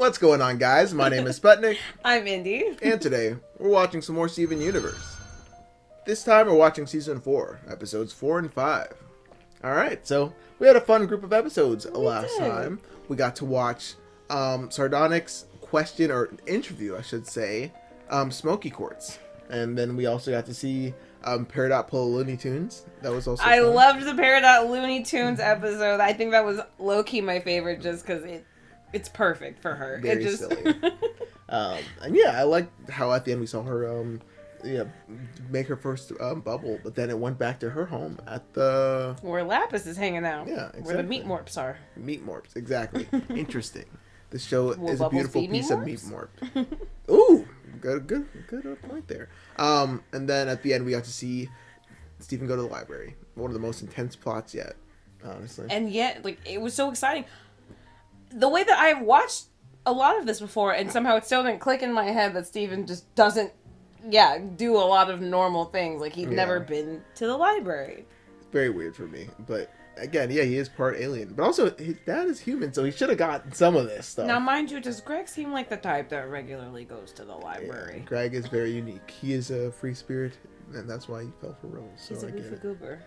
What's going on, guys? My name is Sputnik. I'm Indy. And today, we're watching some more Steven Universe. This time, we're watching Season 4, Episodes 4 and 5. Alright, so we had a fun group of episodes last time. We got to watch Sardonic's question, or interview, I should say, Smoky Quartz. And then we also got to see Peridot pull Looney Tunes. That was also I fun. loved the Peridot Looney Tunes episode. I think that was low-key my favorite just because it's perfect for her. Very silly. And yeah, I liked how at the end we saw her make her first bubble, but then it went back to her home at the... Where Lapis is hanging out. Yeah, exactly. Where the meat morps are. Meat morps, exactly. Interesting. This show is a Bubbles beautiful feed me piece of morps? meat morp. Ooh, good point there. And then at the end we got to see Steven go to the library. One of the most intense plots yet, honestly. And yet, like, it was so exciting. The way that I've watched a lot of this before, and somehow it still didn't click in my head that Steven just doesn't, do a lot of normal things. Like, he'd never been to the library. It's very weird for me, but again, yeah, he is part alien. But also, his dad is human, so he should have gotten some of this stuff. Now, mind you, does Greg seem like the type that regularly goes to the library? Yeah, Greg is very unique. He is a free spirit, and that's why he fell for Rose. So He's a goofy goober.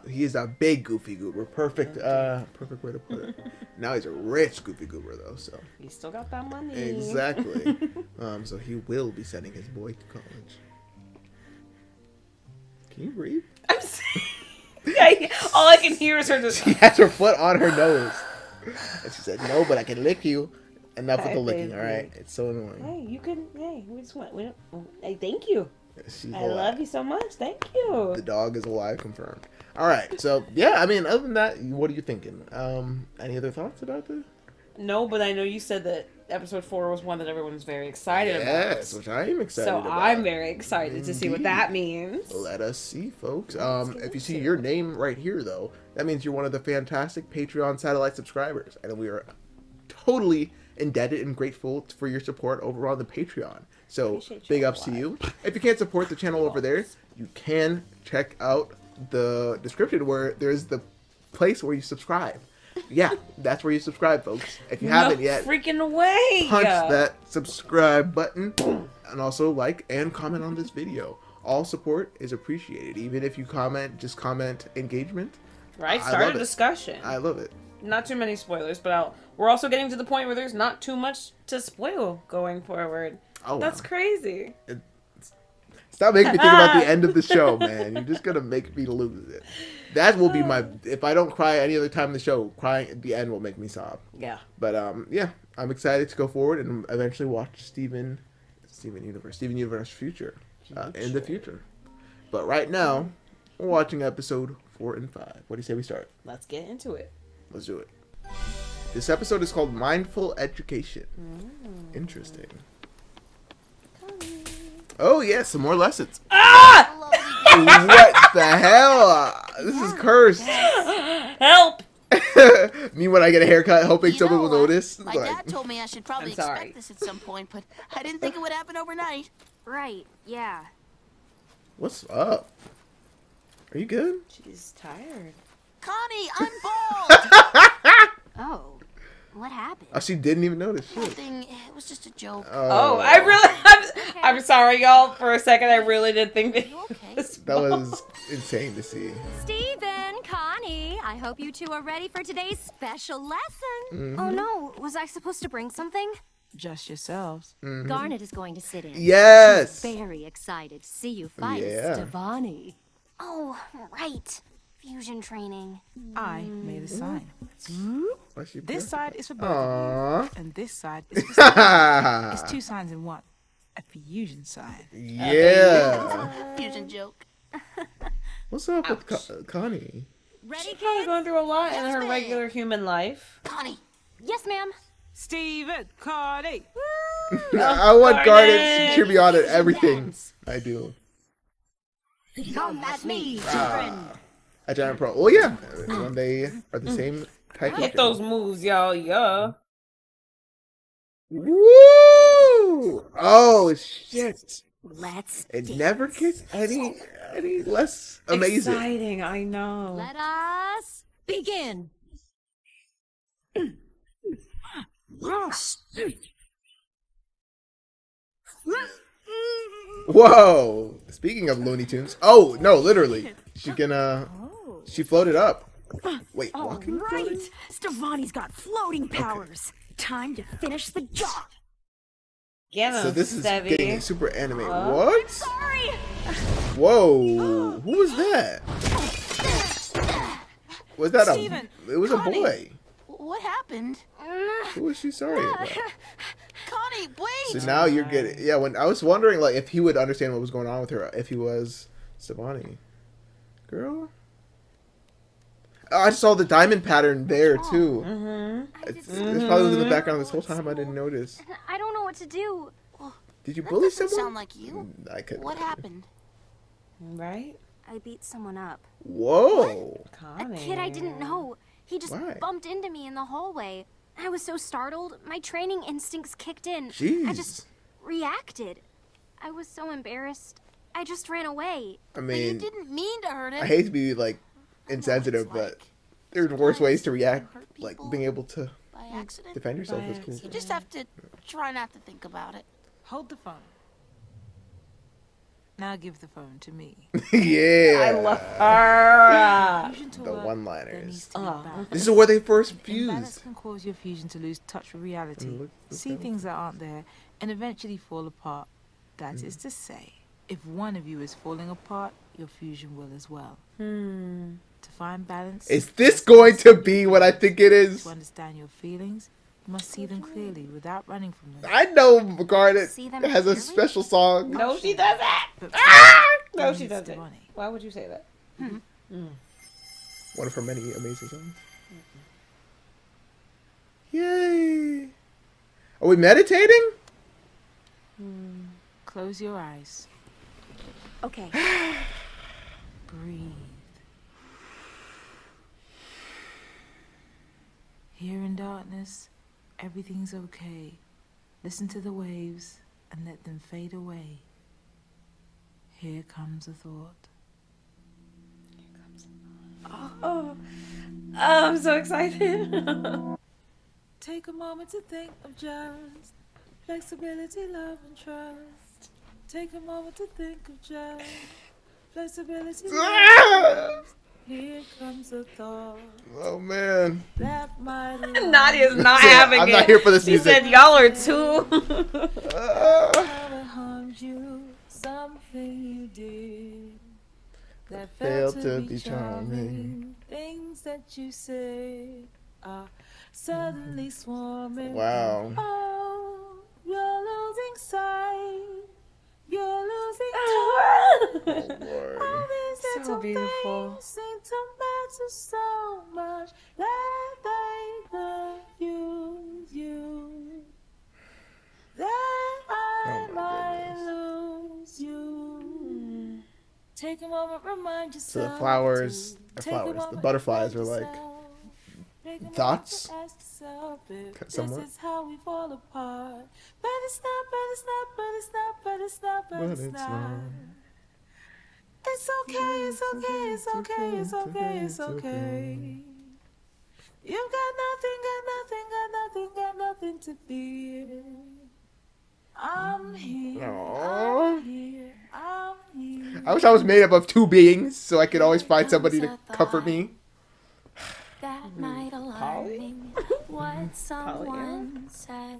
He is a big goofy goober. Perfect way to put it. Now he's a rich goofy goober, though. So He's still got that money. exactly. So he will be sending his boy to college. Can you breathe? I'm saying, all I can hear is her just. She has her foot on her nose, and she said, "No, but I can lick you." Enough with the licking, all right? It's so annoying. Hey, you can. Hey, we just want. We don't, hey, thank you. She's I alive. love you so much. Thank you. The dog is alive, confirmed. All right, so yeah, I mean, other than that, what are you thinking? Any other thoughts about this? No, but I know you said that episode 4 was one that everyone's very excited Yes, about. which I am excited So about. I'm very excited to see what that means. Let us see, folks. If you see your name right here, though, that means you're one of the fantastic Patreon satellite subscribers, and we are totally indebted and grateful for your support over on the Patreon. So big ups to you. If you can't support the channel over there, you can check out the description where there's the place where you subscribe. Yeah, that's where you subscribe, folks. If you haven't yet, freaking way. punch that subscribe button, and also like and comment on this video. All support is appreciated, even if you comment, just comment engagement. Right, I start love a it. discussion. I love it. Not too many spoilers, but we're also getting to the point where there's not too much to spoil going forward. Oh, That's wow. crazy. Stop making me think about the end of the show, man. You're just gonna make me lose it. That will be my. If I don't cry any other time in the show, crying at the end will make me sob. Yeah. But yeah, I'm excited to go forward and eventually watch Steven Universe Future in the future. But right now, we're watching episode 4 and 5. What do you say we start? Let's get into it. Let's do it. This episode is called Mindful Education. Interesting. Oh yeah, some more lessons. Ah! What the hell? This is cursed. Help! Me when I get a haircut, hoping someone will notice. My Like, dad told me I should probably I'm sorry. expect this at some point, but I didn't think it would happen overnight. Right, yeah. what's up? Are you good? She's tired. Connie, I'm bald! Oh, what happened? Oh, she didn't even notice. Shit. Nothing, it was just a joke. Oh, I'm sorry, y'all. For a second, I really did think that. You okay? That was insane to see. Steven, Connie, I hope you two are ready for today's special lesson. Oh no, was I supposed to bring something? Just yourselves. Garnet is going to sit in. Yes. Very excited to see you fight Yeah. Stevani. Oh, right. Fusion training. I made a sign. Why she This side is for both Aww. of you, and this side is for Steve. It's 2 signs in one. A fusion sign. Yeah. Fusion joke. What's up with Connie? Ready, She's probably kids? going through a lot in her ma'am. regular human life. Connie, Yes, ma'am. Steven, Cardi. I want Garnet Garnet. to cheer me on at everything I do. Come at me, children. A Giant Pro. Oh yeah, when they are the same type of Hit those moves, y'all. Yeah. Woo! Oh shit! Let's It dance. never gets any less amazing. Exciting, I know. Let us begin. Whoa! Speaking of Looney Tunes. Oh, no, literally. She floated up. Wait, walking? Right! Stevani's got floating powers. Time to finish the job. Get him, So this is Stevie. getting super anime. What? Sorry! Whoa! Who was that? Was that Steven, it was a boy. What happened? Who was she sorry about? Connie, wait! So now you're getting, yeah, when I was wondering like if he would understand what was going on with her if he was Stevani. Girl? Oh, I saw the diamond pattern there too. It's probably was in the background this whole time. I didn't notice. I don't know what to do. Did you That bully doesn't someone? sound like you. I could. What happened? Right? I beat someone up. Whoa! A Connie. kid I didn't know. He just Why? bumped into me in the hallway. I was so startled, my training instincts kicked in. Jeez. I just reacted. I was so embarrassed. I just ran away. I You mean, didn't mean to hurt him. I hate to be like insensitive, but there's worse ways to react. Like being able to By accident. defend yourself is cool. You just have to try not to think about it. Hold the phone. Now give the phone to me. Yeah. I love her. Fusion to The work, one-liners. there needs to be balance. This is where they first Imbalance fused. can cause your fusion to lose touch with reality, Look see things that aren't there, and eventually fall apart. That is to say, if one of you is falling apart, your fusion will as well. To find balance, Is this going to be what I think it is? to understand your feelings, you must see them clearly without running from them. I know Garnet See them has a clearly? special song. No, she doesn't. But No, Miss she doesn't. Stevani, Why would you say that? One of her many amazing songs. Yay! Are we meditating? close your eyes. Okay. Breathe. Here in darkness, everything's okay. Listen to the waves and let them fade away. Here comes a thought. Oh, I'm so excited. Take a moment to think of just flexibility, love, and trust. Take a moment to think of just flexibility, love, and trust. Here comes a thought Oh man. that might Nadia's not Yeah, having I'm it. not here for this She music. said y'all are too. never harmed you. Something you did that failed to be charming. Things that you said are suddenly swarming. Wow. Oh, you're losing sight. You're losing Oh, touch. Lord. All these So little beautiful. things seem to matter so much that they confuse you. That I Oh, my might lose you. Take a moment, remind So yourself. the flowers, to the take a flowers, the moment, butterflies are remind like yourself. Take a moment thoughts? to ask yourself if Somewhat. this is how we fall apart. But it's not, but it's not, but it's not, but it's not, but it's not. It's okay, it's okay, it's okay, it's okay, it's okay. You've got nothing, got nothing to fear. I'm here, Aw. I'm here, I'm here. I wish I was made up of two beings so I could always find somebody to comfort me. That might alarm me. What someone said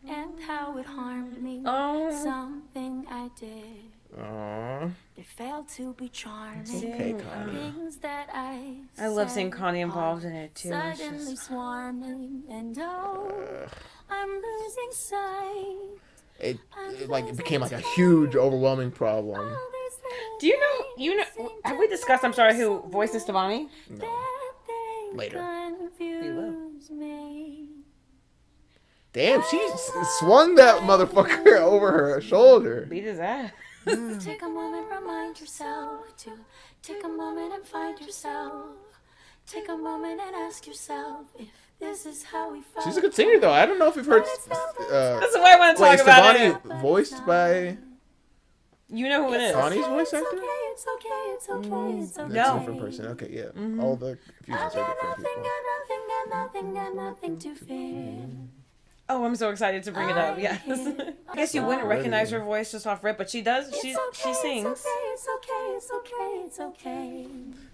and how it harmed me. Oh. Something I did. Aww. It failed to be charming. Okay, Connie. Things that I love said seeing Connie involved in it too. It's suddenly just- swarming, and oh, I'm losing sight. It like it became like a huge, overwhelming problem. All these little Do you know? Have we discussed? I'm sorry, who voices Stevani? that they Later. confuse me. Damn, she swung that motherfucker over her shoulder. Beat his ass. Take a moment, remind yourself to take a moment and find yourself. Take a moment and ask yourself if this is how we felt. She's a good singer though. I don't know if you've heard. That's why I want to Wait, talk is about it. Stevani voiced by? You know who it is. Connie's voice actor? It's okay, it's okay, it's okay. That's No. a different person. Okay, yeah. All the confusions are different people. Got nothing to fear. Oh, I'm so excited to bring it up. Yes. I guess you wouldn't recognize her voice just off rip, but she does. She sings. It's okay, it's okay, it's okay.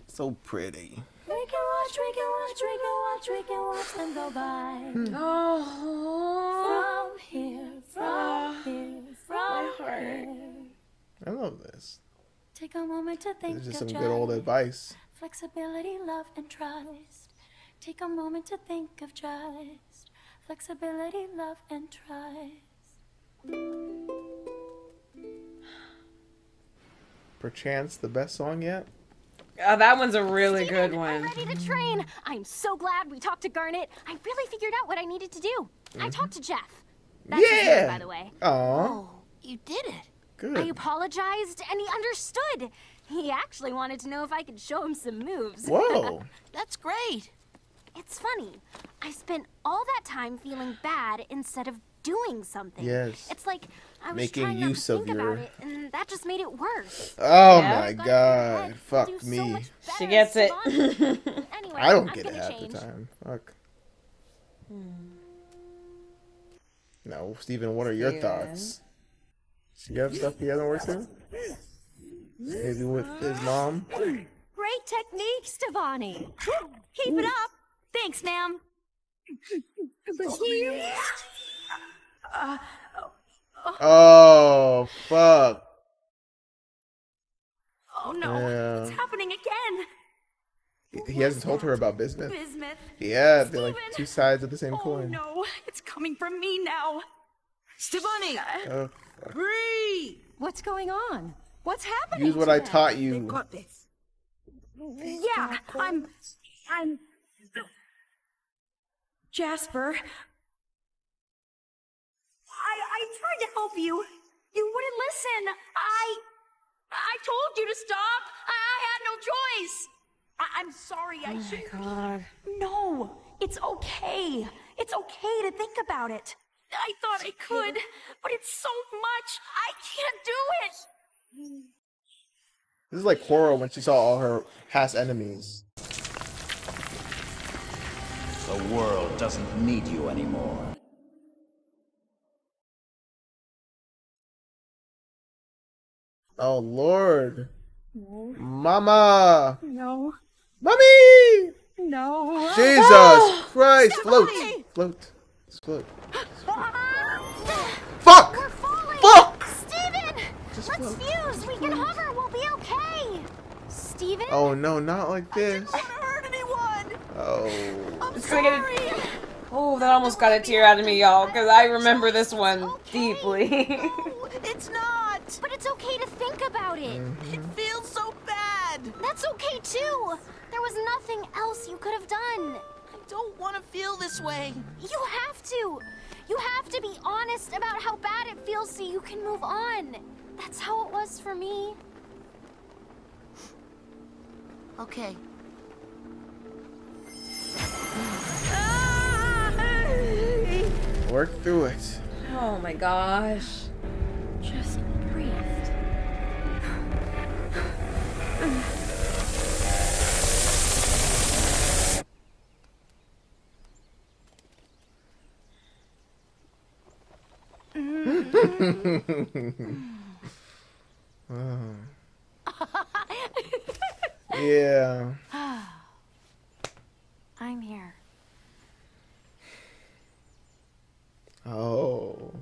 So pretty. We can watch, we can watch, we can watch, we can watch them go by. Oh, From here, from here, from here. I love this. Take a moment to think This is just of some good old trust, advice. flexibility, love, and trust. Take a moment to think of trust, flexibility, love, and trust. Perchance the best song yet? that one's a really Steven, good I'm one. ready to train. I'm so glad we talked to Garnet. I really figured out what I needed to do. I talked to Jeff. That's his Yeah. name, by the way. Aw, Oh, you did it. I good. apologized, and he understood. He actually wanted to know if I could show him some moves. Whoa. That's great. It's funny. I spent all that time feeling bad instead of doing something. Yes. It's like I was Making trying not use to of think your- about it, and that just made it worse. Oh Yeah. my Got god. in my Fuck head to do so me. much She better, gets it. Stefan. Anyway, I don't I'm get it gonna half change. the time. Fuck. No, Steven, what are your Steven. thoughts? Do you have stuff he hasn't worked through? Maybe with his mom? Great technique, Stevani. Keep it up. Thanks, ma'am. Oh, fuck. Oh no, Yeah. it's happening again. He hasn't told her about Bismuth. Bismuth. Yeah, they're like Steven. two sides of the same Oh coin. no, it's coming from me now. Stefani, Oh, fuck. breathe. What's going on? What's happening? Use what to I them? taught They've you. got this. Yeah, I'm Jasper. I tried to help you. You wouldn't listen. I told you to stop. I had no choice. I'm sorry. I shouldn't. God. No, it's okay. It's okay to think about it. I thought I could, but it's so much. I can't do it. This is like Cora when she saw all her past enemies. The world doesn't need you anymore. Oh, Lord. Mama! No, Mommy! no. Jesus Christ! Float! Float. Just float. Fuck! We're falling. Fuck! Steven! Just Let's float. fuse. We can hover. We'll be okay. Steven? Oh no, not like this. I don't hurt anyone. Oh. It's gonna get a... Oh, that almost got a tear out of me, y'all, because I remember this one deeply. It's not. But it's okay to think about it. It feels so bad. That's okay too. There was nothing else you could have done. I don't want to feel this way. You have to. You have to be honest about how bad it feels so you can move on. That's how it was for me. Okay. Work through it. Oh my gosh. Just breathe. Yeah. I'm here. Oh.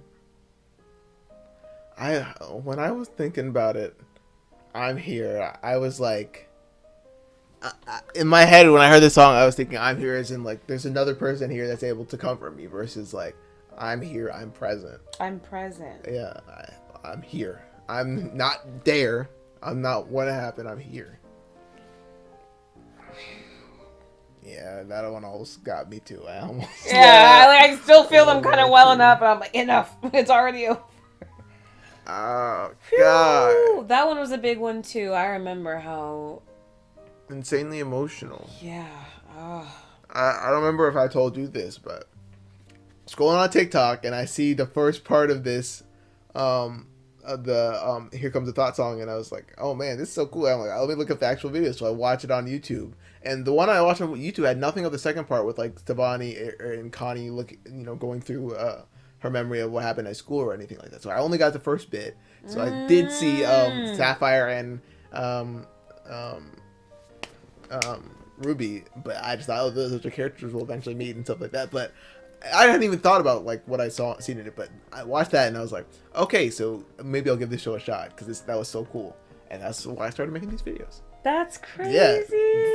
When I was thinking about it, I'm here. I was like, in my head when I heard this song, I was thinking I'm here as in like there's another person here that's able to comfort me versus like I'm here, I'm present. I'm present. Yeah, I'm here. I'm not there. I'm not what happened. I'm here. Yeah, that one almost got me too. I almost. Yeah, I still feel them kind of welling up, and I'm like, enough. It's already over. Oh God. Ooh, that one was a big one too. I remember how. Insanely emotional. Yeah. Oh. I don't remember if I told you this, but scrolling on TikTok and I see the first part of this the Here Comes the Thought song, and I was like, oh man, this is so cool. I'm like, let me look up the actual video. So I watched it on YouTube, and the one I watched on YouTube had nothing of the second part with like Stevonnie and Connie going through her memory of what happened at school or anything like that. So I only got the first bit. So I did see Sapphire and Ruby, but I just thought, oh, those are characters will eventually meet and stuff like that. But I hadn't even thought about like what I seen in it. But I watched that and I was like, okay, so maybe I'll give this show a shot because that was so cool, and that's why I started making these videos. That's crazy. Yeah.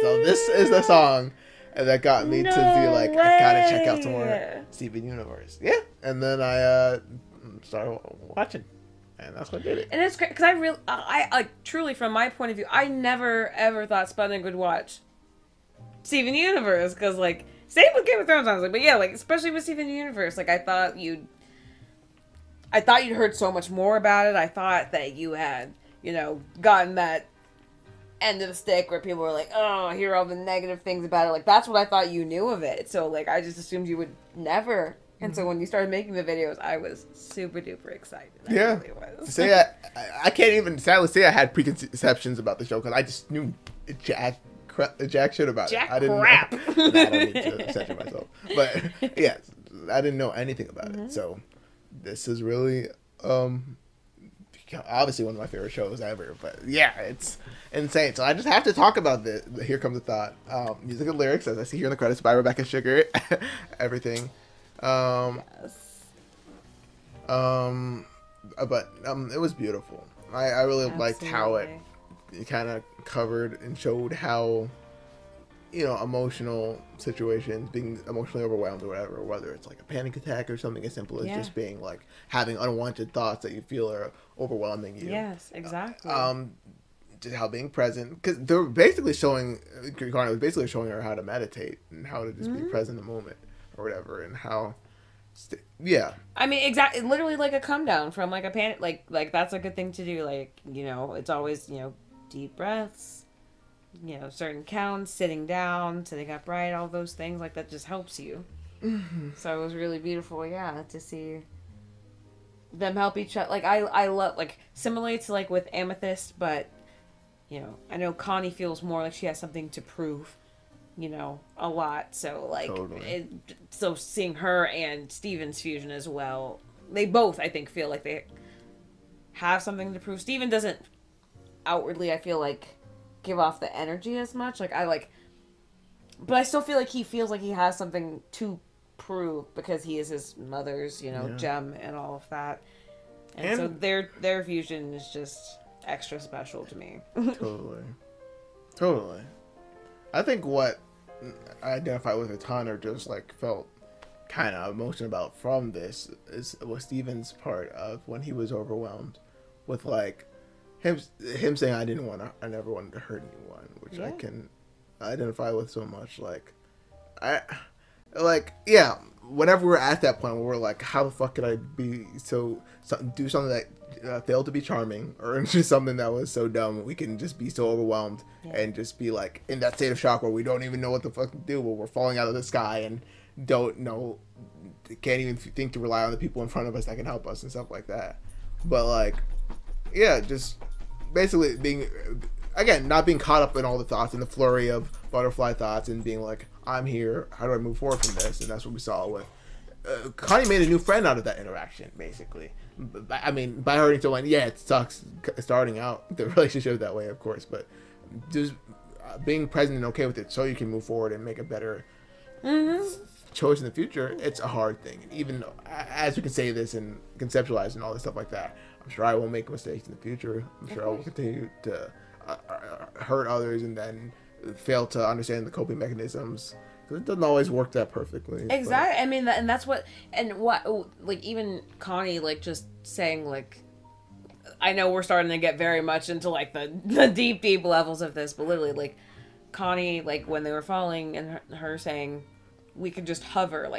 So this is the song that got me to be like, I gotta check out some more Steven Universe. Yeah, and then I started watching. And that's what did it. And it's great because I like truly from my point of view, I never ever thought Sputnik would watch Steven Universe because like same with Game of Thrones, I was like, but yeah, like especially with Steven Universe, like I thought you'd heard so much more about it. I thought that you had gotten that end of the stick where people were like, oh, I hear all the negative things about it. Like that's what I thought you knew of it. So like I just assumed you would never. And so when you started making the videos, I was super duper excited. I really was. So I can't even sadly say I had preconceptions about the show because I just knew jack shit about it. I didn't crap. Know. No, I don't need to censor myself. But yeah, I didn't know anything about it. So this is really obviously one of my favorite shows ever. But yeah, it's insane. So I just have to talk about the Here Comes the Thought. Music and lyrics, as I see here in the credits, by Rebecca Sugar. Everything. Yes. But it was beautiful. I really liked how it kind of covered and showed how emotional situations, being emotionally overwhelmed or whatever, whether it's like a panic attack or something as simple as just being like having unwanted thoughts that you feel are overwhelming you. Yes, exactly. Just how being present, because they were basically showing Carney was basically showing her how to meditate and how to just be present in the moment or whatever, and how I mean, exactly, literally like a come down from like a panic, like that's a good thing to do. Like it's always deep breaths, certain counts, sitting down, sitting upright, all those things like that just helps you. So it was really beautiful, to see them help each other. Like I love, like similarly to like with Amethyst, but I know Connie feels more like she has something to prove. A lot. So like, totally. So seeing her and Steven's fusion as well, they both I think feel like they have something to prove. Steven doesn't outwardly, I feel like, give off the energy as much. Like but I still feel like he feels like he has something to prove because he is his mother's, gem and all of that. And so their fusion is just extra special to me. Totally. I think what I identify with a ton or just like felt kind of emotional about from this was Steven's part of when he was overwhelmed with like him saying I never wanted to hurt anyone, which I can identify with so much. Whenever we're at that point where we're like, how the fuck could I be do something that failed to be charming, or just something that was so dumb, we can just be so overwhelmed and just be like in that state of shock where we don't even know what the fuck to do, where we're falling out of the sky and can't even think to rely on the people in front of us that can help us and stuff like that. But just basically being, again, not being caught up in all the thoughts and the flurry of butterfly thoughts and being like, I'm here, how do I move forward from this? And that's what we saw with Connie made a new friend out of that interaction, basically. I mean, by her into it sucks starting out the relationship that way, of course, but just being present and okay with it so you can move forward and make a better choice in the future. It's a hard thing. Even as we can say this and conceptualize and all this stuff like that, I'm sure I won't make mistakes in the future. I'm sure I will continue to hurt others and then fail to understand the coping mechanisms. It doesn't always work that perfectly. Exactly. But I mean, and that's what like even Connie just saying I know we're starting to get very much into the deep levels of this, but literally Connie when they were falling and her saying we could just hover,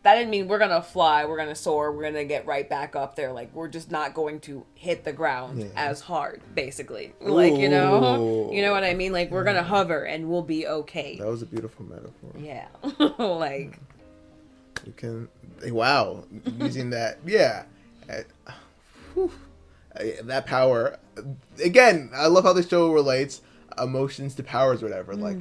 that didn't mean we're gonna fly, we're gonna soar, we're gonna get right back up there. We're just not going to hit the ground as hard, basically. You know what I mean? We're gonna hover and we'll be okay. That was a beautiful metaphor. Yeah. You can, wow, using that, that power. Again, I love how the show relates emotions to powers or whatever. Like,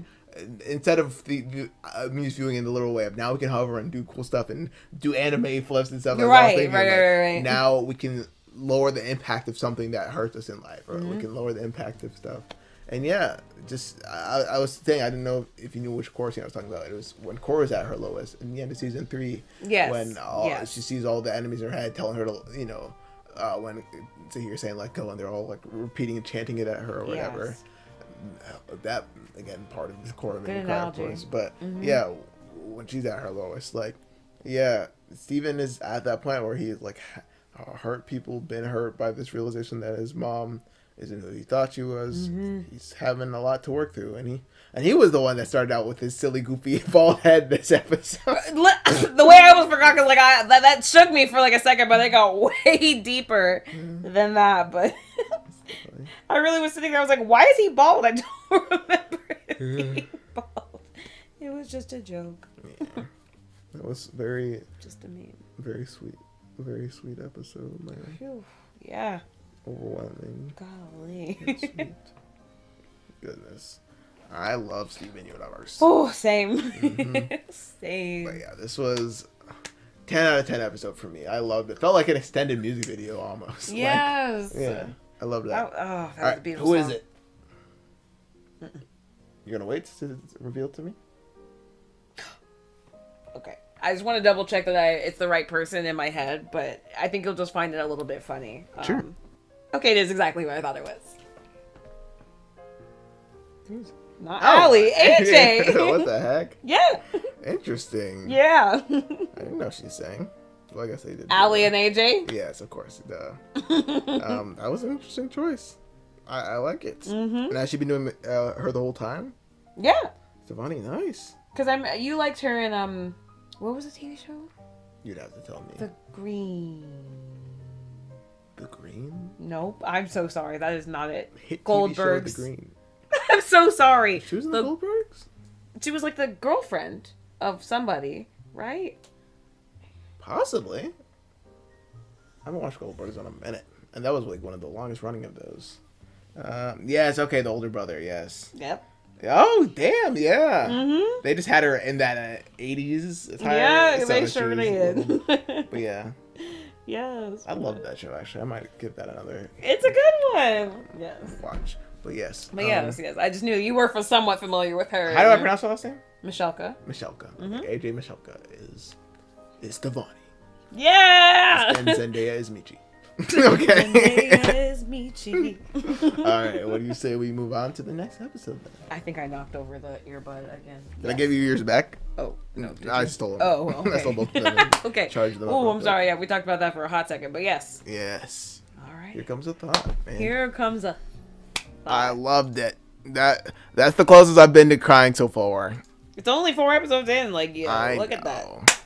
instead of the amused viewing in the literal way of now we can hover and do cool stuff and do anime flips and stuff like that. Right. Now we can lower the impact of something that hurts us in life, or we can lower the impact of stuff. And yeah, just I was saying, I didn't know if you knew which Korra scene I was talking about. It was when Korra's at her lowest in the end of season 3. Yes. When she sees all the enemies in her head telling her to, you know, when Zahir saying let go, and they're all like repeating and chanting it at her or whatever. Yes. That again, part of the Korra Good made me cry, of course. But yeah, when she's at her lowest, like, yeah, Steven is at that point where he's like hurt people, been hurt by this realization that his mom isn't who he thought she was. He's having a lot to work through, and he was the one that started out with his silly, goofy bald head this episode. The way I almost forgot, because like that shook me for like a second, but they got way deeper than that. But I really was sitting there. I was like, "Why is he bald?" I don't remember him being bald. It was just a joke. Yeah. That was very Just a meme. Very sweet episode, man. Phew. Yeah. Overwhelming. Golly. Sweet. Goodness. I love Steven Universe. Oh, same. Same. But yeah, this was 10 out of 10 episode for me. I loved it. Felt like an extended music video almost. Yes. Like, yeah. I love that. That was a beautiful who song. is it? You're gonna wait to reveal it to me? Okay. I just want to double check that it's the right person in my head, but I think you'll just find it a little bit funny. Sure. Okay, it is exactly what I thought it was. Not Oh. Allie, AJ. What the heck? Yeah. Interesting. Yeah. I didn't know she sang. Well, I guess they did. Allie and AJ? Yes, of course. Duh. That was an interesting choice. I like it. And has she been doing her the whole time? Yeah. Stefani, nice. Because you liked her in what was the TV show? You'd have to tell me. The Green. The Green? Nope. I'm so sorry. That is not it. Hit TV show, Goldbergs. The Green. I'm so sorry. She was in the Goldbergs? She was like the girlfriend of somebody, right? Possibly. I haven't watched Goldbergs in a minute. And that was like one of the longest running of those. Yes, okay, the older brother, yes. Yep. Oh, damn, yeah. They just had her in that 80s attire. Yeah, so they she sure was did. But yeah. Yes. I love that show, actually. I might give that another It's a good one. Yes. watch. But yes. But yes. I just knew you were somewhat familiar with her. How do I pronounce her last name? Michelka. Michelka. AJ Michelka is Stefani. Yeah! And Zendaya is Michi. Okay. Zendaya is Michi. Alright, what do you say we move on to the next episode then? I think I knocked over the earbud again. Did I give you yours back? Oh, no. I stole them. Oh, okay. I stole both of them. And Okay. charged them up Oh, real I'm quick. sorry. Yeah, we talked about that for a hot second, but yes. Yes. All right. Here comes a thought, man. Here comes a. I loved it. That's the closest I've been to crying so far. It's only 4 episodes in. Like, yeah, I look know. at that.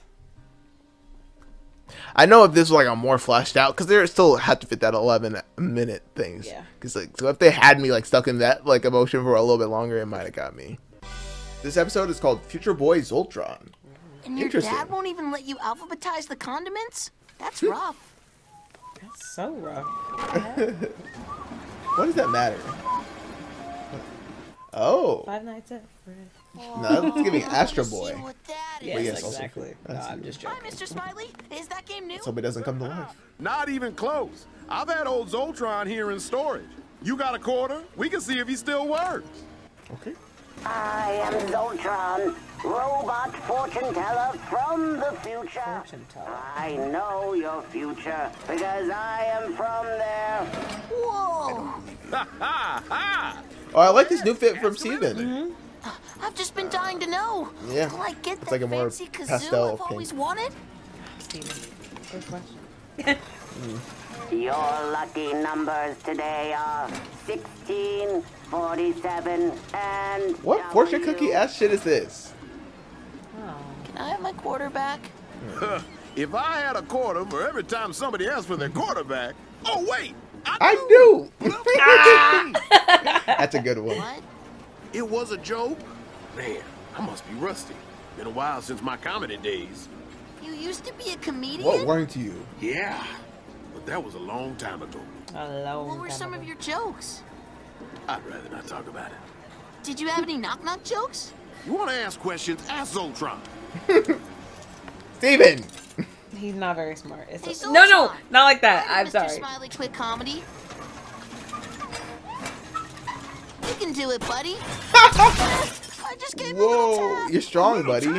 I know if this was like a more fleshed out, because they still had to fit that 11-minute things. Yeah. Because like, so if they had me like stuck in that like emotion for a little bit longer, it might have got me. This episode is called Future Boy Zoltron. And your Interesting. dad won't even let you alphabetize the condiments? That's rough. That's so rough. What does that matter? Oh, 5 Nights at Freddy's. no, that's giving Astro See Boy. what that is. Yes, yes, also exactly. for- No, that's I'm you. just Hi, joking. Mr. Smiley. Is that game new? Let's hope it doesn't come to life. Not even close. I've had old Zoltron here in storage. You got a quarter? We can see if he still works. Okay. I am Zoltron, robot fortune teller from the future. Fortune teller. I know your future because I am from there. Whoa! Ha ha ha! Oh, I like this new fit from Steven. I've just been dying to know. Yeah. Will I get It's that like a more fancy kazoo pastel I've always pink. wanted? Steven. Good question. Your lucky numbers today are 16, 47, and What fortune W. cookie ass shit is this? Can I have my quarter back? If I had a quarter for every time somebody asked for their quarterback. Oh, wait! I knew! That's a good one. What? It was a joke? Man, I must be rusty. Been a while since my comedy days. You used to be a comedian? What weren't you? Yeah, but That was a long time ago. What were some of your jokes? I'd rather not talk about it. Did you have any knock-knock jokes? You want to ask questions? Ask Zoltron. Steven! He's not very smart. It's Hey, no, no, Zoltron. not like that. Hi, I'm Mr. sorry. Smiley Quick Comedy. You can do it, buddy. I just gave you a little Whoa, tap. you're strong, buddy. Do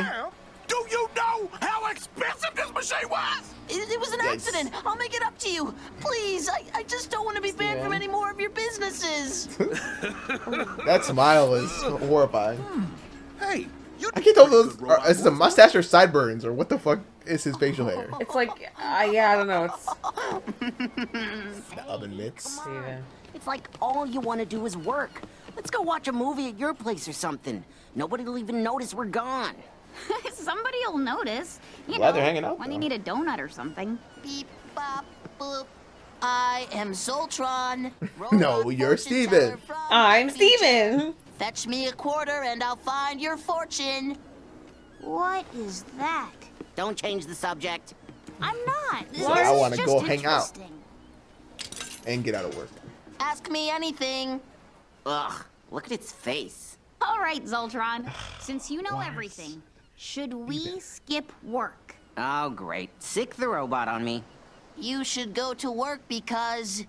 you know how expensive this machine was? It was an accident. I'll make it up to you. Please, I just don't want to be banned from any more of your businesses. That smile is horrifying. Hey, you I can't tell if those is it a mustache or sideburns or what the fuck is his facial hair? It's like, yeah, I don't know. It's The oven mitts. Steven. It's like all you want to do is work. Let's go watch a movie at your place or something. Nobody will even notice we're gone. Somebody will notice. You Glad know, they're hanging out, when though. you need a donut or something. Beep, bop, boop. I am Zoltron. No, you're Steven. I'm Steven. Fetch me a quarter and I'll find your fortune. What is that? Don't change the subject. I'm not. This I is want to just go hang out interesting. and get out of work. Ask me anything. Ugh, look at its face. All right, Zoltron. Since you know everything, should we skip work? Oh, great. Sick the robot on me. You should go to work because,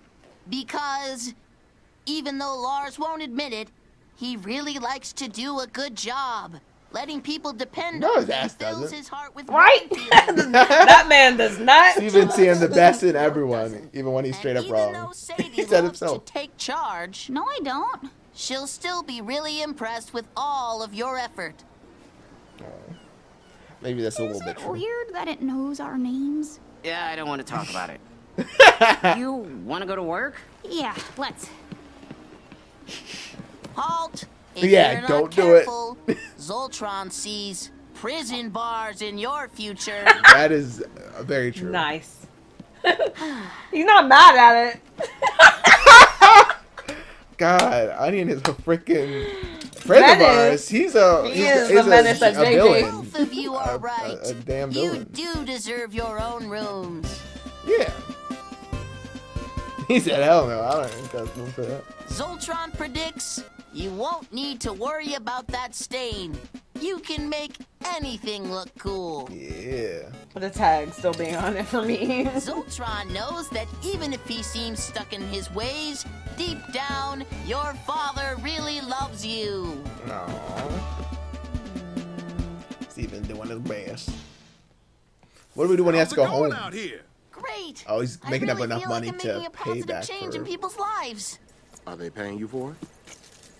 even though Lars won't admit it, he really likes to do a good job. Letting people depend No, on his him ass fills doesn't. his heart with Right? feelings. That man does not. Steven seeing the best in everyone, even when he's straight up Even wrong. though Sadie He said loves himself. to take charge, No, I don't. she'll still be really impressed with all of your effort. Maybe that's a little Is bit it true. weird that it knows our names? Yeah, I don't want to talk about it. You want to go to work? Yeah, let's. Halt! If Yeah, you're not don't do it. careful, Zoltron sees prison bars in your future. That is very true. Nice. He's not mad at it. God, Onion is a freaking friend of Menace. ours. He's a He he's, is he's the menace of JJ. villain. Both of you are right. A damn You villain. do deserve your own rooms. Yeah. He said, "Hell no, I don't think that's room for that." Zoltron predicts you won't need to worry about that stain. You can make anything look cool. Yeah. But the tag still being on it for me. Zoltron knows that even if he seems stuck in his ways, deep down, your father really loves you. Aww. Steven doing his best. What do we do when he has to go home? Out here? Great. Oh, he's I making up really enough feel money like I'm to making a pay positive back change for. in people's lives. Are they paying you for it?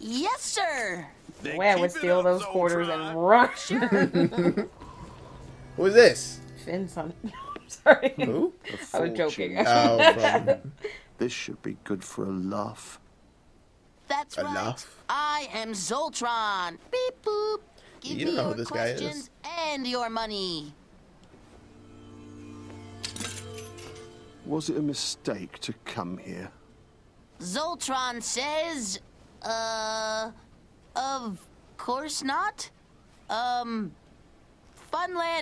Yes, sir. Then Way I keep would it steal up, those quarters Zoltron. and rush. Who is this? Finn's son. Sorry. Who? I was joking. Oh, from This should be good for a laugh. That's right. Enough. I am Zoltron. Beep boop. Give You me don't know who your this guy is. questions and your money. Was it a mistake to come here? Zoltron says, of course not. Funland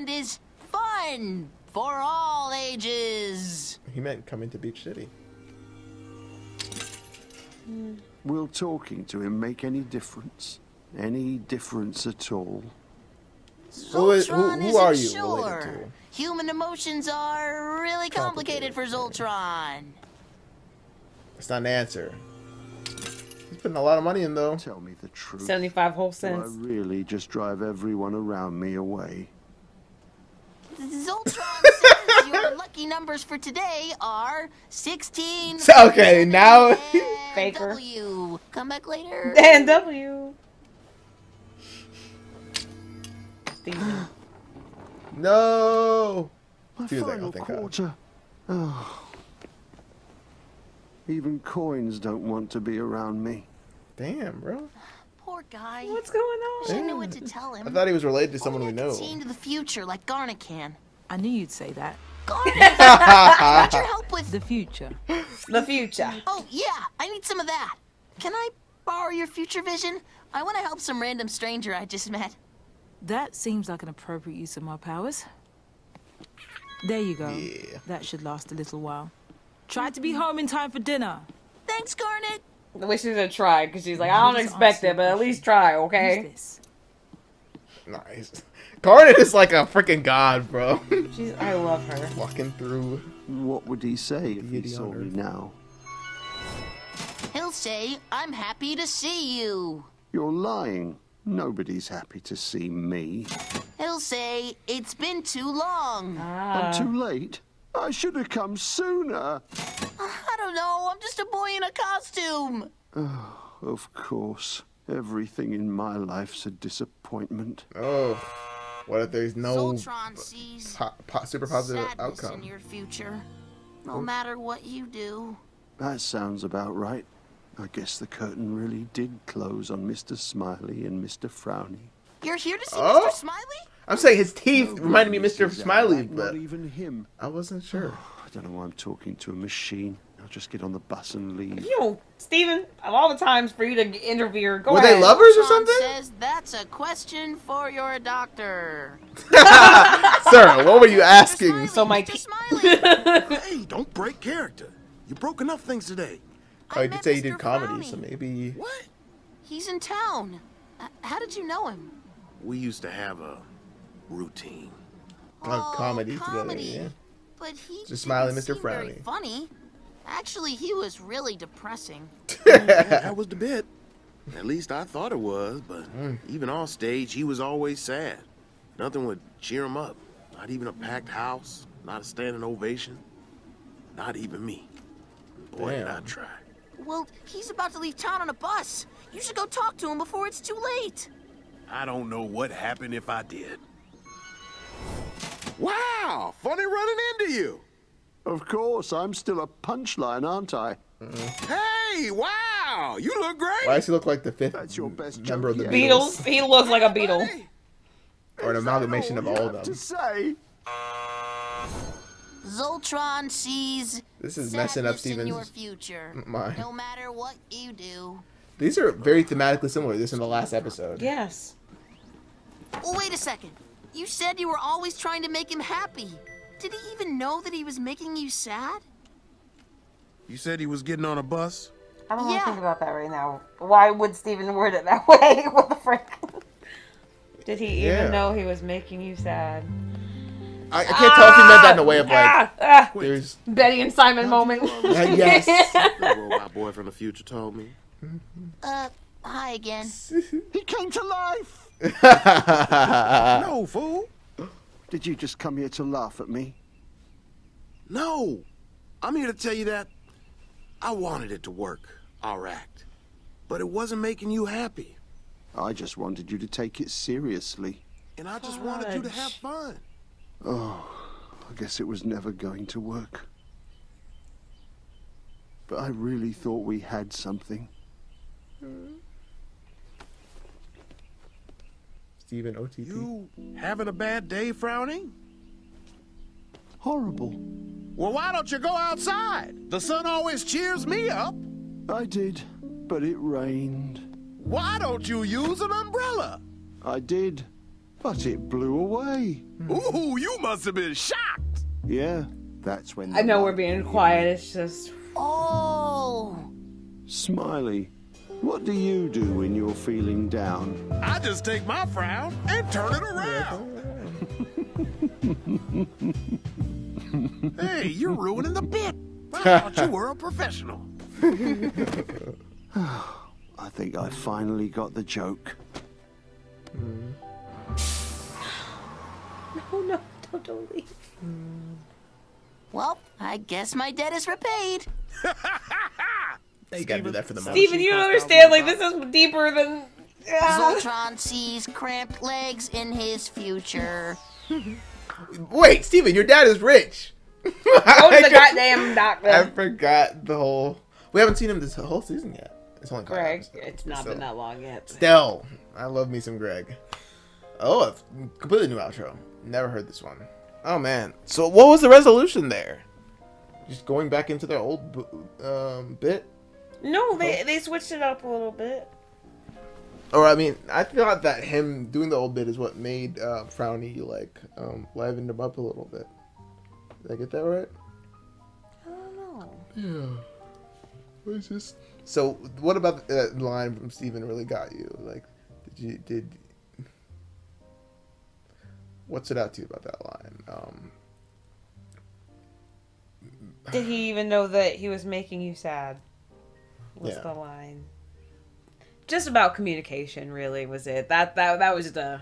is fun for all ages. He meant coming to Beach City. Will talking to him make any difference? Any difference at all? Zoltron who are you isn't related sure. to? Human emotions are really complicated for Zoltron. That's not an answer. He's putting a lot of money in though. Tell me the truth. 75 whole Do I cents. really just drive everyone around me away? Zoltron says your lucky numbers for today are 16. Okay, now Faker. W. Come back later. And W. Steven. no. My He was like, final "Oh, thank God." quarter. Oh. Even coins don't want to be around me. Damn, bro. Poor guy. What's going on? I knew what to tell him. I thought he was related to someone we Only I know. can see into the future like Garnet can. I knew you'd say that. Garnet, I need your help with The future. The future. Oh, yeah, I need some of that. Can I borrow your future vision? I want to help some random stranger I just met. That seems like an appropriate use of my powers. There you go. Yeah. That should last a little while. Tried to be home in time for dinner. Thanks, Garnet. I wish she would try, because she's like, I don't expect it, but at least try, okay? Nice. Garnet is like a freaking god, bro. I love her. Walking through. What would he say if he saw me now? He'll say, I'm happy to see you. You're lying. Nobody's happy to see me. He'll say, it's been too long. I'm too late. I should have come sooner. I don't know. I'm just a boy in a costume. Oh, of course. Everything in my life's a disappointment. Oh, what if there's no Zoltron sees super positive sadness outcome? in your future, no matter what you do. That sounds about right. I guess the curtain really did close on Mr. Smiley and Mr. Frowny. You're here to see Oh. Mr. Smiley? I'm saying his teeth reminded me of Mr. Smiley, Not but even him. I wasn't sure. I don't know why I'm talking to a machine. I'll just get on the bus and leave. You know, Steven, of all the times for you to interview, go Were ahead. they lovers or Zoltron something? says that's a question for your doctor. Sir, what were you asking? So my Hey, don't break character. You broke enough things today. Oh, he did say he did Mr. comedy, Frowny. so maybe. What? He's in town. How did you know him? We used to have a routine. Comedy comedy. together, yeah. But he Just Smiley, didn't Mr. seem very Frowny. funny. Actually, he was really depressing. That was the bit. At least I thought it was, but even off stage, he was always sad. Nothing would cheer him up. Not even a packed house, not a standing ovation. Not even me. Boy, did I try. Well, he's about to leave town on a bus. You should go talk to him before it's too late. I don't know what happened if I did. Wow, funny running into you. Of course, I'm still a punchline, aren't I? Hey, wow, you look great. Why does he look like the fifth That's your best member of the joke Beatles? Beatles. He looks like a Beatle. Or an amalgamation of all of them. To say. Zoltron sees This is messing up sadness in Steven's your future. mind. No matter what you do. These are very thematically similar. This in the last episode. Yes. Oh, wait a second. You said you were always trying to make him happy. Did he even know that he was making you sad? You said he was getting on a bus? I don't want to think about that right now. Why would Steven word it that way? What the frick? Did he even know he was making you sad? I can't tell if he meant that in a way of like, there's Betty and Simon moment. yes. The robot boy from the future told me. Hi again. He came to life! No, fool. Did you just come here to laugh at me? No. I'm here to tell you that I wanted it to work, our act. But it wasn't making you happy. I just wanted you to take it seriously. And I just wanted you to have fun. Oh, I guess it was never going to work. But I really thought we had something. Steven OTP. You having a bad day, Frowning? Horrible. Well, why don't you go outside? The sun always cheers me up. I did, but it rained. Why don't you use an umbrella? I did, but it blew away. Ooh, you must have been shocked. Yeah, that's when... I know we're being quiet. It's just... Oh. Smiley, what do you do when you're feeling down? I just take my frown and turn it around. Hey, you're ruining the bit. I thought you were a professional. I think I finally got the joke. No, don't leave. Well, I guess my debt is repaid. You gotta do that for the money. Steven, you don't understand. Like, this is deeper than... Zoltron sees cramped legs in his future. Wait, Steven, your dad is rich. Go to the goddamn doctor. I forgot the whole... We haven't seen him this whole season yet. It's only Greg, it's not been that long yet. Still, I love me some Greg. Oh, a completely new outro. Never heard this one. Oh, man. So what was the resolution there? Just going back into their old bit? No, they switched it up a little bit. Or, I mean, I thought that him doing the old bit is what made Frowny, like, livened him up a little bit. Did I get that right? I don't know. Yeah. What's this? So, what about the line from Steven really got you? Like, what stood out to you about that line? Did he even know that he was making you sad? Was Yeah. the line. Just about communication, really, was it. That was the...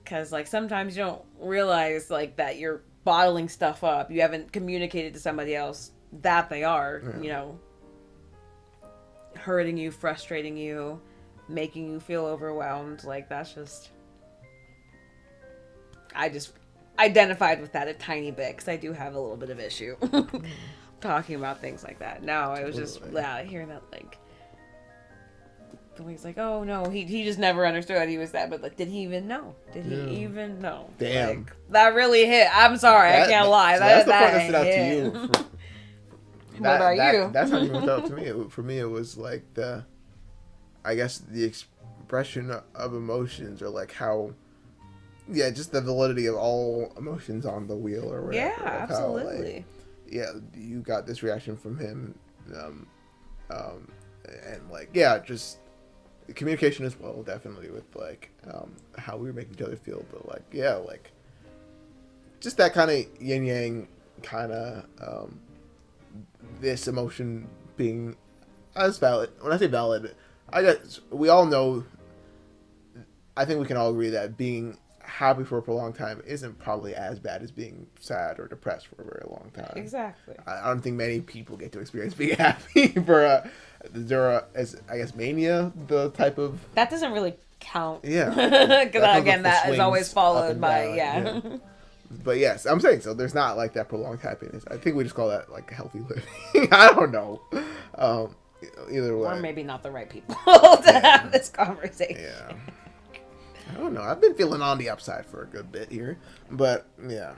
Because, like, sometimes you don't realize, like, that you're bottling stuff up. You haven't communicated to somebody else that they are, you know, hurting you, frustrating you, making you feel overwhelmed. Like, that's just... I just identified with that a tiny bit, because I do have a little bit of issue talking about things like that. No, it was just, hearing that, like... He's like, oh no, he just never understood he was that, but like, did he even know? Did he even know? Damn. Like, that really hit. I'm sorry, I can't lie. That's the that part that stood out to hit. you. What about you? That's how it felt to me. For me, it was like I guess the expression of emotions, or like how, just the validity of all emotions on the wheel or whatever. Yeah, How, absolutely. like, you got this reaction from him, and like, just communication as well, definitely, with like how we were making each other feel, but like, like just that kind of yin yang kind of this emotion being as valid. When I say valid, I guess we all know, I think we can all agree that being happy for a prolonged time isn't probably as bad as being sad or depressed for a very long time. Exactly. I don't think many people get to experience being happy for as I guess mania, the type of that doesn't really count. Yeah, because again, that is always followed by down, But yes, I'm saying so. There's not like that prolonged happiness. I think we just call that like healthy living. I don't know. Either way, or maybe not the right people to have this conversation. Yeah. I don't know. I've been feeling on the upside for a good bit here, but yeah,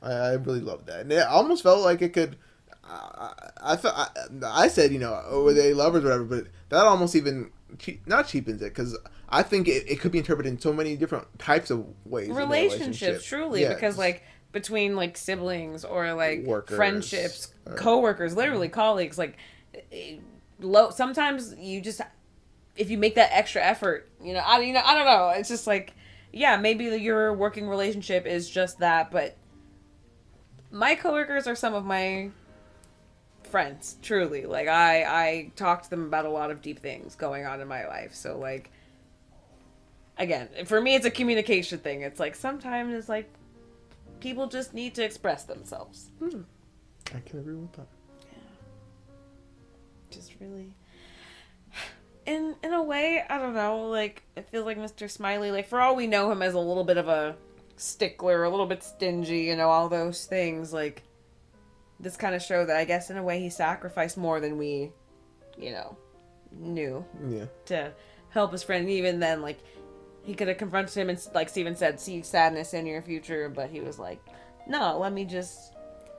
I really loved that, and it almost felt like it could. I said, were they lovers or whatever, but that almost even not cheapens it, because I think it could be interpreted in so many different types of ways. Relationships, truly, because like between like siblings or like workers, friendships, coworkers, literally colleagues, like sometimes you just, if you make that extra effort, I don't know. It's just like, maybe your working relationship is just that, but my coworkers are some of my friends, truly. Like, I talk to them about a lot of deep things going on in my life. So, like, again, for me, it's a communication thing. It's like, sometimes it's like, people just need to express themselves. I can agree with that. Yeah. Just really... In a way, I don't know, like, it feels like Mr. Smiley, like, for all we know him as a little bit of a stickler, a little bit stingy, all those things, like, this kind of show that I guess in a way he sacrificed more than we, knew. Yeah. To help his friend. And even then, like, he could have confronted him and, like Steven said, see sadness in your future, but he was like, no, let me just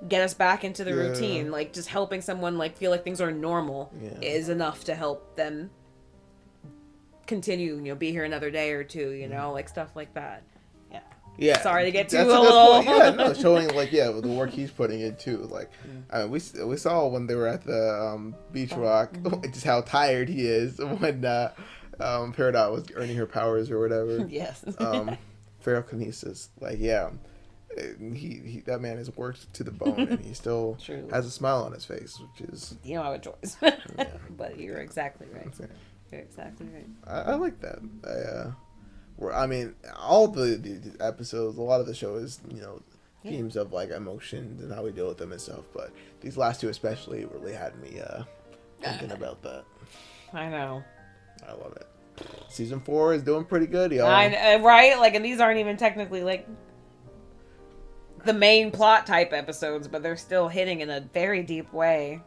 get us back into the routine. Like, just helping someone, like, feel like things are normal is enough to help them continue, be here another day or two, like stuff like that. Yeah. Sorry to get too a little. Showing like the work he's putting in too. Like, we saw when they were at the beach rock, just how tired he is when Peridot was earning her powers or whatever. Yes. Ferrokinesis. Like, he that man has worked to the bone, and he still has a smile on his face, which is you don't have a choice. But you're exactly right. You're exactly right. I like that. I mean, all the episodes, a lot of the show is, themes of like emotions and how we deal with them and stuff. But these last two especially really had me thinking about that. I know. I love it. Season 4 is doing pretty good, y'all. Right? Like, and these aren't even technically like the main plot type episodes, but they're still hitting in a very deep way.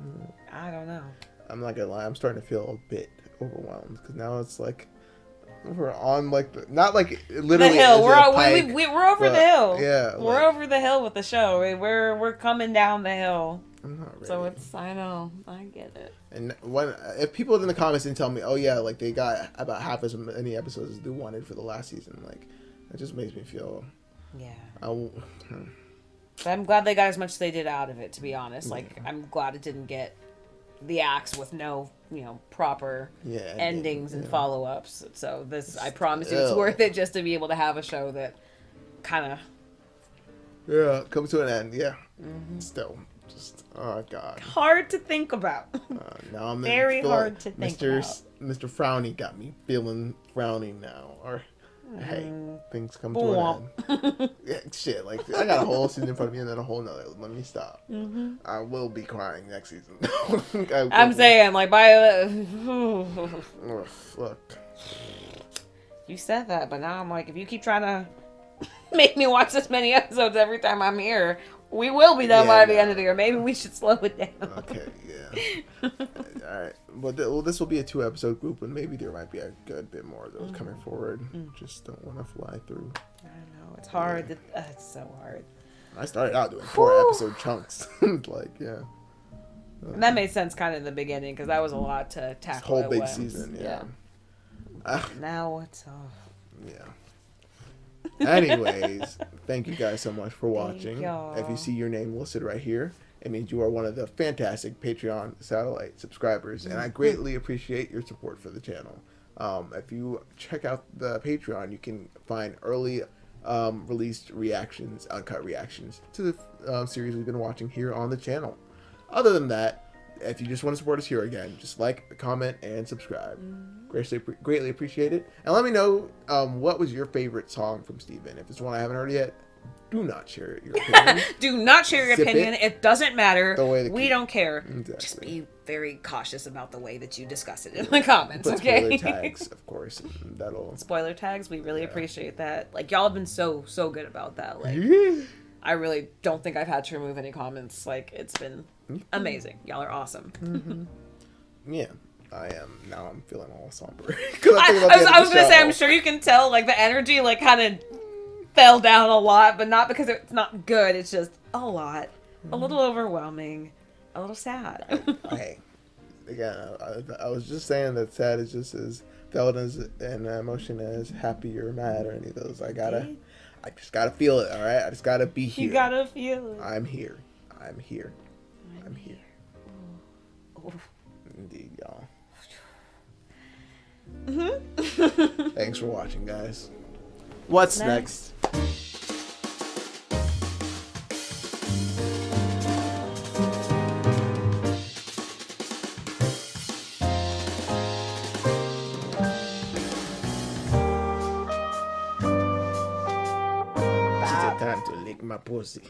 I don't know. I'm not gonna lie. I'm starting to feel a bit overwhelmed because now it's like we're on like not like literally the hill. We're over the hill. Yeah, we're over the hill with the show. We're coming down the hill. I'm not ready. So I know, I get it. And if people in the comments didn't tell me, oh yeah, like they got about half as many episodes as they wanted for the last season, like it just makes me feel. Yeah. But I'm glad they got as much as they did out of it, to be honest. Like, I'm glad it didn't get the axe with no, proper endings and follow-ups. So this, I promise you, it's worth it just to be able to have a show that kind of... Yeah, comes to an end, yeah. Still, just, oh, God. Hard to think about. Now I'm very hard to think about. Mr. Frowny got me feeling frowny now. Or, hey, things come to an end. Yeah, shit, like, I got a whole season in front of me and then a whole nother. Let me stop. I will be crying next season. I'm saying, like, by look. You said that, but now I'm like, if you keep trying to make me watch this many episodes every time I'm here, we will be done by the end of the year. Maybe we should slow it down. Okay, yeah. Alright. Well, this will be a 2-episode group, and maybe there might be a good bit more of those coming forward. Just don't want to fly through. I know. It's hard. It's so hard. I started out doing 4-episode chunks. Like, yeah. And that made sense kind of in the beginning, because that was a lot to tackle. This whole big season, yeah. Now it's off. Yeah. Anyways, thank you guys so much for watching. If you see your name listed right here, it means you are one of the fantastic Patreon satellite subscribers, and I greatly appreciate your support for the channel. If you check out the Patreon, you can find early released reactions, uncut reactions to the series we've been watching here on the channel. Other than that, if you just want to support us here again, just like, comment, and subscribe. Greatly appreciate it. And let me know what was your favorite song from Steven. If it's one I haven't heard yet, do not share your opinion. Do not share your opinion. It doesn't matter. We don't care. Exactly. Just be very cautious about the way that you discuss it in the comments, Put okay? spoiler tags, of course. That'll... Spoiler tags, we really appreciate that. Like, y'all have been so good about that. Like, I really don't think I've had to remove any comments. Like, it's been amazing. Y'all are awesome. Yeah, I am. Now I'm feeling all somber. I was gonna say, I'm sure you can tell, like, the energy, like, kind of fell down a lot, but not because it's not good. It's just a lot. A little overwhelming. A little sad. Hey, again, I was just saying that sad is just as felt as an emotion as happy or mad or any of those. I just gotta feel it, alright? I just gotta be here. You gotta feel it. I'm here. I'm here. I'm here. Indeed, y'all. Thanks for watching, guys. What's next? Time to lick my pussy.